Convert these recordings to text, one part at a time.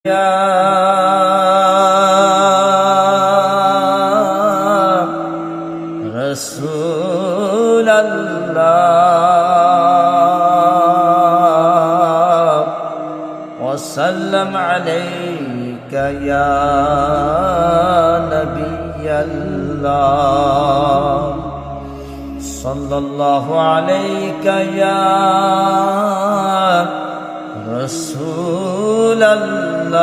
یا رسول اللہ وسلم علیک یا نبی اللہ صلی اللہ علیک یا رسول اللہ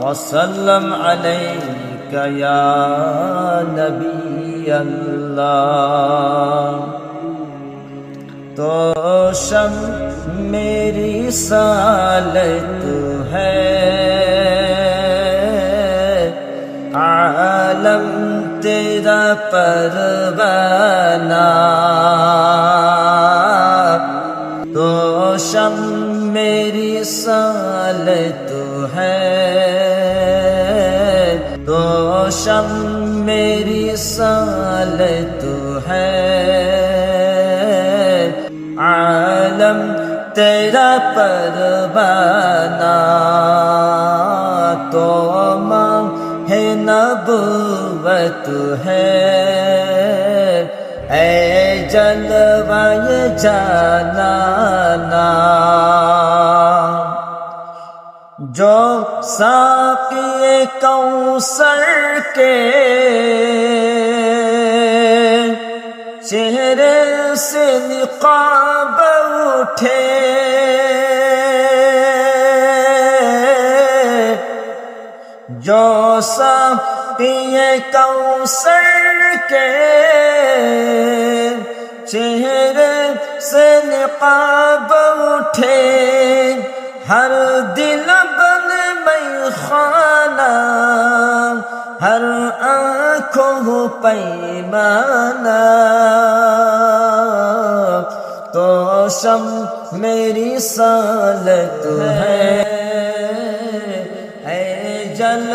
وسلم علیک یا نبی اللہ تو شم میری سالت ہے عالم تیرا پروانہ تو شم میری سالت ہے تو شم میری سالت ہے عالم تیرا پروانہ تو ماہ نبوت ہے اے جلوہ جانانا جو ساقی کوثر کے چہرے سے نقاب اٹھے جو ساقی کوثر کے چہرے سے نقاب اٹھے ہر دل بن میخانہ ہر آنکھوں پیمانہ تو شم میری سالت ہے اے جل